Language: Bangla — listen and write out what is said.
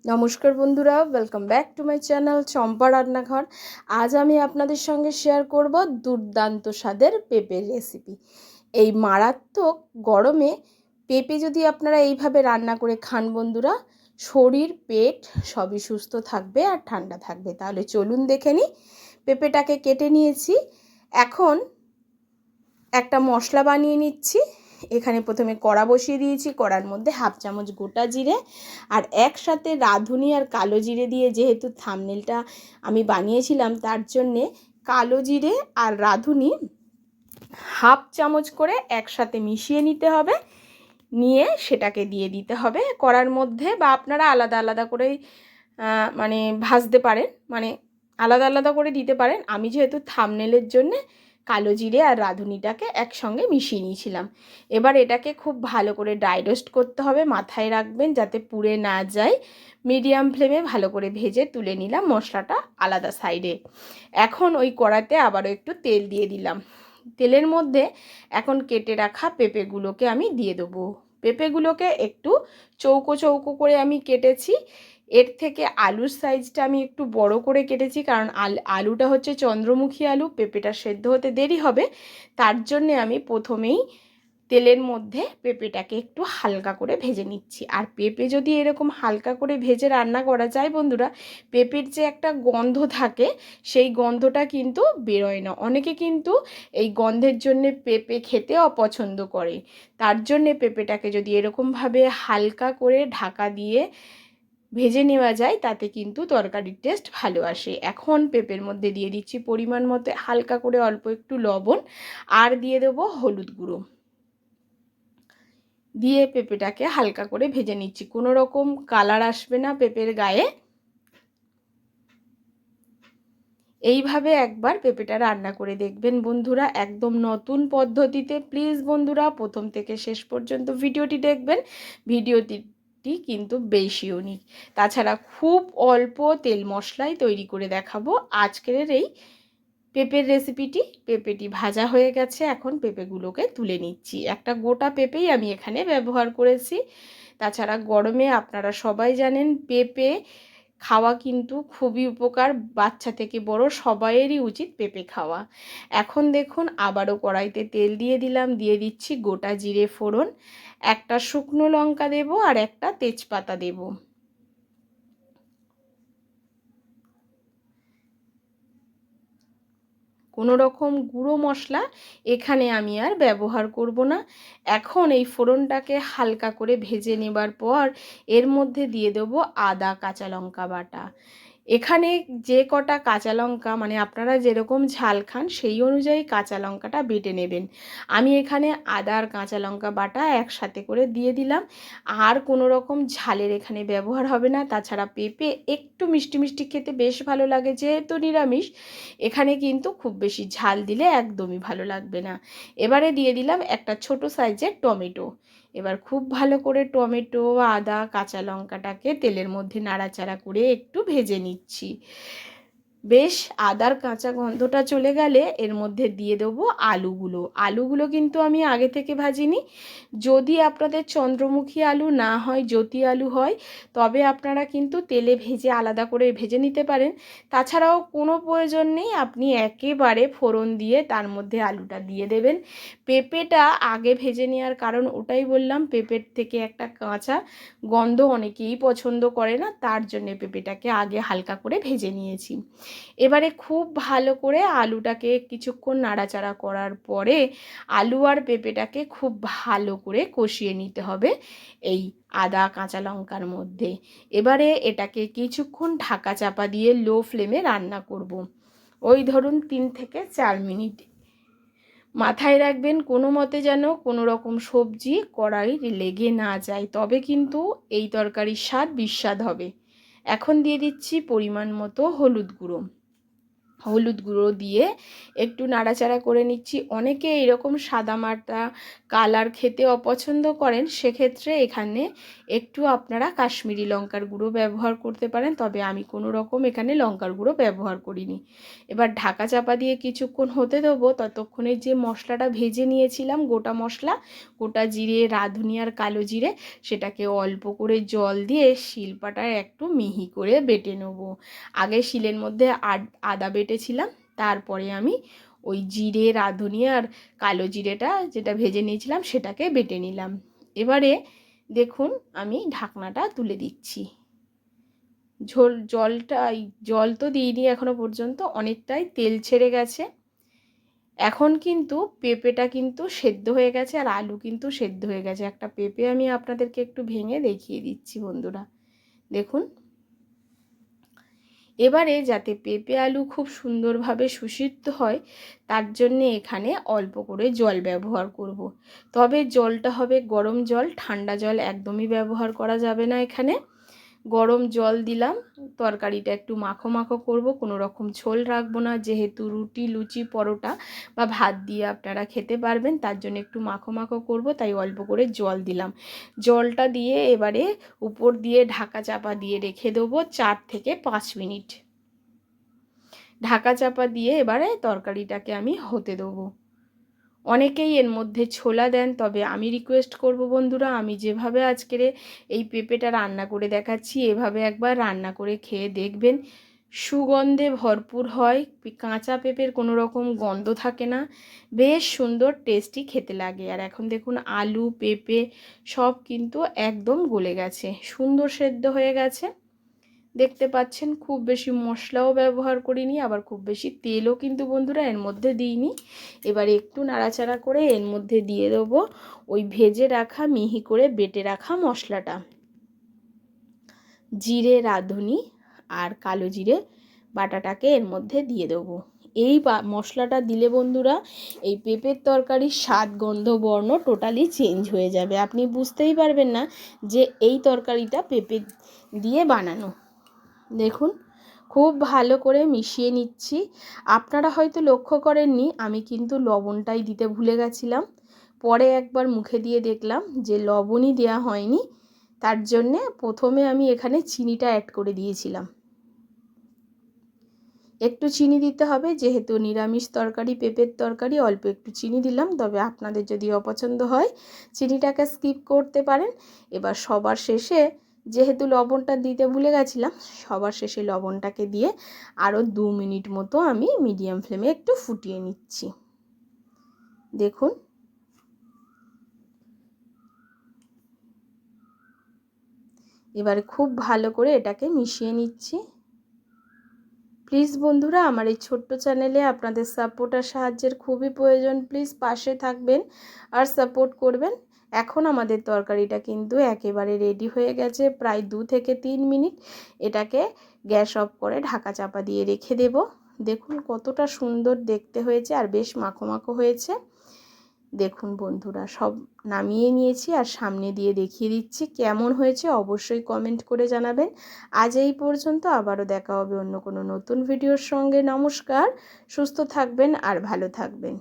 নমস্কার বন্ধুরা, welcome back to my channel Champa Rannaghor. আজ আমি আপনাদের সঙ্গে শেয়ার করব দুর্দান্ত স্বাদের পেঁপের রেসিপি। এই মারাত্মক গরমে পেঁপে যদি আপনারা এইভাবে রান্না করে খান বন্ধুরা, শরীর পেট সবই সুস্থ থাকবে আর ঠান্ডা থাকবে। তাহলে চলুন দেখে নিই। পেঁপেটাকে কেটে নিয়েছি। এখন একটা মশলা বানিয়ে নিচ্ছি। এখানে প্রথমে কড়া বসিয়ে দিয়েছি, কড়ার মধ্যে হাফ চামচ গোটা জিরে আর একসাথে রাঁধুনি আর কালো জিরে দিয়ে, যেহেতু থাম্বনেলটা আমি বানিয়েছিলাম তার জন্যে কালো জিরে আর রাঁধুনি হাফ চামচ করে একসাথে মিশিয়ে নিতে হবে। নিয়ে সেটাকে দিয়ে দিতে হবে কড়ার মধ্যে, বা আপনারা আলাদা আলাদা করেই ভাজতে পারেন, আলাদা আলাদা করে দিতে পারেন। আমি যেহেতু থাম্বনেলের জন্যে কালো জিরে আর রাঁধুনিটাকে একসঙ্গে মিশিয়ে নিয়েছিলাম। এবার এটাকে খুব ভালো করে ড্রাই রোস্ট করতে হবে, মাথায় রাখবেন যাতে পুড়ে না যায়। মিডিয়াম ফ্লেমে ভালো করে ভেজে তুলে নিলাম মশলাটা আলাদা সাইডে। এখন ওই কড়াতে আবারও একটু তেল দিয়ে দিলাম। তেলের মধ্যে এখন কেটে রাখা পেঁপেগুলোকে আমি দিয়ে দেবো। পেঁপেগুলোকে একটু চৌকো চৌকো করে আমি কেটেছি। এর থেকে আলুর সাইজটা আমি একটু বড় করে কেটেছি, কারণ আলুটা হচ্ছে চন্দ্রমুখী আলু, পেঁপেটা সেদ্ধ হতে দেরি হবে। তার জন্যে আমি প্রথমেই তেলের মধ্যে পেঁপেটাকে একটু হালকা করে ভেজে নিচ্ছি। আর পেঁপে যদি এরকম হালকা করে ভেজে রান্না করা যায় বন্ধুরা, পেঁপের যে একটা গন্ধ থাকে সেই গন্ধটা কিন্তু বেরোয় না। অনেকে কিন্তু এই গন্ধের জন্যে পেঁপে খেতে অপছন্দ করে। তার জন্যে পেঁপেটাকে যদি এরকমভাবে হালকা করে ঢাকা দিয়ে ভেজে নেওয়া যায়, তাতে কিন্তু তরকারির টেস্ট ভালো আসে। এখন পেঁপের মধ্যে দিয়ে দিচ্ছি পরিমাণ মতো হালকা করে অল্প একটু লবণ, আর দিয়ে দেবো হলুদ গুঁড়ো। দিয়ে পেঁপেটাকে হালকা করে ভেজে নিচ্ছি। কোনো রকম কালার আসবে না পেঁপের গায়ে। এইভাবে একবার পেঁপেটা রান্না করে দেখবেন বন্ধুরা, একদম নতুন পদ্ধতিতে। প্লিজ বন্ধুরা প্রথম থেকে শেষ পর্যন্ত ভিডিওটি দেখবেন। ভিডিওটি কিন্তু বেশি ইউনিক। তাছাড়া খুব অল্প তেল মশলায় তৈরি করে দেখাবো আজকের এই পেঁপের রেসিপিটি। পেঁপেটি ভাজা হয়ে গেছে, এখন পেঁপেগুলোকে তুলে নিচ্ছি। একটা গোটা পেঁপেই আমি এখানে ব্যবহার করেছি। তাছাড়া গরমে আপনারা সবাই জানেন পেঁপে খাওয়া কিন্তু খুবই উপকার, বাচ্চা থেকে বড় সবাইয়েরই উচিত পেঁপে খাওয়া। এখন দেখুন আবারও কড়াইতে তেল দিয়ে দিলাম, দিয়ে দিচ্ছি গোটা জিরে ফোড়ন, একটা শুকনো লঙ্কা দেব আর একটা তেজপাতা দেব। কোনো রকম গুঁড়ো মশলা এখানে আমি আর ব্যবহার করব না। এখন এই ফোড়নটাকে হালকা করে ভেজে নেবার পর এর মধ্যে দিয়ে দেবো আদা কাঁচা লঙ্কা বাটা। এখানে যে কটা কাঁচা লঙ্কা, আপনারা যেরকম ঝাল খান সেই অনুযায়ী কাঁচা লঙ্কাটা বেটে নেবেন। আমি এখানে আদা আর কাঁচা লঙ্কা বাটা একসাথে করে দিয়ে দিলাম। আর কোনো রকম ঝালের এখানে ব্যবহার হবে না। তাছাড়া পেঁপে একটু মিষ্টি মিষ্টি খেতে বেশ ভালো লাগে, যেহেতু নিরামিষ। এখানে কিন্তু খুব বেশি ঝাল দিলে একদমই ভালো লাগবে না। এবারে দিয়ে দিলাম একটা ছোট সাইজের টমেটো। এবার খুব ভালো করে টমেটো, আদা, কাঁচা লঙ্কাটাকে তেলের মধ্যে নাড়াচাড়া করে একটু ভেজে নিচ্ছি। বেশ আদার কাঁচা গন্ধটা চলে গেলে এর মধ্যে দিয়ে দেবো আলুগুলো কিন্তু আমি আগে থেকে ভাজিনি। যদি আপনাদের চন্দ্রমুখী আলু না হয়, জ্যোতি আলু হয়, তবে আপনারা কিন্তু তেলে ভেজে আলাদা করে ভেজে নিতে পারেন। তাছাড়াও কোনো প্রয়োজন নেই, আপনি একেবারে ফোড়ন দিয়ে তার মধ্যে আলুটা দিয়ে দেবেন। পেঁপেটা আগে ভেজে নেওয়ার কারণ ওটাই বললাম, পেঁপের থেকে একটা কাঁচা গন্ধ অনেকেই পছন্দ করে না, তার জন্য পেঁপেটাকে আগে হালকা করে ভেজে নিয়েছি। এবারে খুব ভালো করে আলুটাকে কিছুক্ষণ নাড়াচাড়া করার পরে আলু আর পেঁপেটাকে খুব ভালো করে কষিয়ে নিতে হবে এই আদা কাঁচা লঙ্কার মধ্যে। এবারে এটাকে কিছুক্ষণ ঢাকা চাপা দিয়ে লো ফ্লেমে রান্না করব, ওই ধরুন 3 থেকে 4 মিনিট। মাথায় রাখবেন কোনো মতে যেন কোনো রকম সবজি কড়াই লেগে না যায়, তবে কিন্তু এই তরকারির স্বাদ বিস্বাদ হবে। এখন দিয়ে দিচ্ছি পরিমাণ মতো হলুদ গুঁড়ো। হলুদ গুঁড়ো দিয়ে একটু নাড়াচাড়া করে নিচ্ছি। অনেকে এরকম সাদামাটা কালার খেতে অপছন্দ করেন, সেক্ষেত্রে এখানে একটু আপনারা কাশ্মীরি লঙ্কার গুঁড়ো ব্যবহার করতে পারেন, তবে আমি কোনো রকম এখানে লঙ্কার গুঁড়ো ব্যবহার করিনি। এবার ঢাকা চাপা দিয়ে কিছুক্ষণ হতে দেবো। ততক্ষণে যে মশলাটা ভেজে নিয়েছিলাম, গোটা মশলা, গোটা জিরে, রাঁধুনি আর কালো জিরে, সেটাকে অল্প করে জল দিয়ে শিলপাটায় একটু মিহি করে বেটে নেব। আগে শিলের মধ্যে আদা বেটেছিলাম, তারপরে আমি ওই জিরে, রাঁধুনি আর কালো জিরেটা যেটা ভেজে নিয়েছিলাম সেটাকে বেটে নিলাম। এবারে দেখুন আমি ঢাকনাটা তুলে দিচ্ছি। জল তো দিইনি এখনো পর্যন্ত, অনেকটাই তেল ছেড়ে গেছে। এখন কিন্তু পেঁপেটা কিন্তু সেদ্ধ হয়ে গেছে আর আলু কিন্তু সেদ্ধ হয়ে গেছে। একটা পেঁপে আমি আপনাদেরকে একটু ভেঙে দেখিয়ে দিচ্ছি বন্ধুরা, দেখুন। এবারে যাতে পেঁপে আলু খুব সুন্দরভাবে সুসিদ্ধ হয়, তার জন্যে এখানে অল্প করে জল ব্যবহার করব। তবে জলটা হবে গরম জল, ঠান্ডা জল একদমই ব্যবহার করা যাবে না। এখানে গরম জল দিলাম। তরকারিটা একটু মাখো মাখো করব, কোনো রকম ঝোল রাখবো না, যেহেতু রুটি, লুচি, পরোটা বা ভাত দিয়ে আপনারা খেতে পারবেন, তার জন্য একটু মাখো মাখো করব, তাই অল্প করে জল দিলাম। জলটা দিয়ে এবারে উপর দিয়ে ঢাকা চাপা দিয়ে রেখে দেবো 4 থেকে 5 মিনিট। ঢাকা চাপা দিয়ে এবারে তরকারিটাকে আমি হতে দেবো। অনেকেই এর মধ্যে ছোলা দেন, তবে আমি রিকোয়েস্ট করব বন্ধুরা, আমি যেভাবে আজকের এই পেঁপেটা রান্না করে দেখাচ্ছি, এভাবে একবার রান্না করে খেয়ে দেখবেন। সুগন্ধে ভরপুর হয়, কাঁচা পেঁপের কোনো রকম গন্ধ থাকে না, বেশ সুন্দর টেস্টি খেতে লাগে। আর এখন দেখুন আলু, পেঁপে সব কিন্তু একদম গলে গেছে, সুন্দর সেদ্ধ হয়ে গেছে। দেখতে পাচ্ছেন খুব বেশি মশলাও ব্যবহার করিনি, আবার খুব বেশি তেলও কিন্তু বন্ধুরা এর মধ্যে দিইনি। এবার একটু নাড়াচাড়া করে এর মধ্যে দিয়ে দেবো ওই ভেজে রাখা, মিহি করে বেটে রাখা মশলাটা। জিরে, রাঁধুনি আর কালো জিরে বাটাটাকে এর মধ্যে দিয়ে দেবো। এই মশলাটা দিলে বন্ধুরা এই পেঁপের তরকারির স্বাদ, গন্ধ, বর্ণ টোটালি চেঞ্জ হয়ে যাবে। আপনি বুঝতেই পারবেন না যে এই তরকারিটা পেঁপে দিয়ে বানানো। দেখুন খুব ভালো করে মিশিয়ে নিচ্ছি। আপনারা হয়তো লক্ষ্য করেননি, আমি কিন্তু লবণটাই দিতে ভুলে গেছিলাম। পরে একবার মুখে দিয়ে দেখলাম যে লবণই দেওয়া হয়নি, তার জন্যে প্রথমে আমি এখানে চিনিটা অ্যাড করে দিয়েছিলাম। একটু চিনি দিতে হবে, যেহেতু নিরামিষ তরকারি, পেঁপের তরকারি, অল্প একটু চিনি দিলাম। তবে আপনাদের যদি অপছন্দ হয় চিনিটাকে স্কিপ করতে পারেন। এবার সবার শেষে, যেহেতু লবণটা দিতে ভুলে গেছিলাম, সবার শেষে লবণটাকে দিয়ে আরও 2 মিনিট মতো আমি মিডিয়াম ফ্লেমে একটু ফুটিয়ে নিচ্ছি। দেখুন এবারে খুব ভালো করে এটাকে মিশিয়ে নিচ্ছি। প্লিজ বন্ধুরা, আমার এই ছোট্ট চ্যানেলে আপনাদের সাপোর্ট আর সাহায্যের খুবই প্রয়োজন। প্লিজ পাশে থাকবেন আর সাপোর্ট করবেন। এখন আমাদের তরকারিটা কিন্তু একেবারে রেডি হয়ে গেছে, প্রায় 2 থেকে 3 মিনিট। এটাকে গ্যাস অফ করে ঢাকা চাপা দিয়ে রেখে দেব। দেখুন কতটা সুন্দর দেখতে হয়েছে আর বেশ মাখো মাখো হয়েছে। দেখুন বন্ধুরা, সব নামিয়ে নিয়েছি আর সামনে দিয়ে দেখিয়ে দিচ্ছি কেমন হয়েছে, অবশ্যই কমেন্ট করে জানাবেন। আজ এই পর্যন্ত, আবারও দেখা হবে অন্য কোনো নতুন ভিডিওর সঙ্গে। নমস্কার, সুস্থ থাকবেন আর ভালো থাকবেন।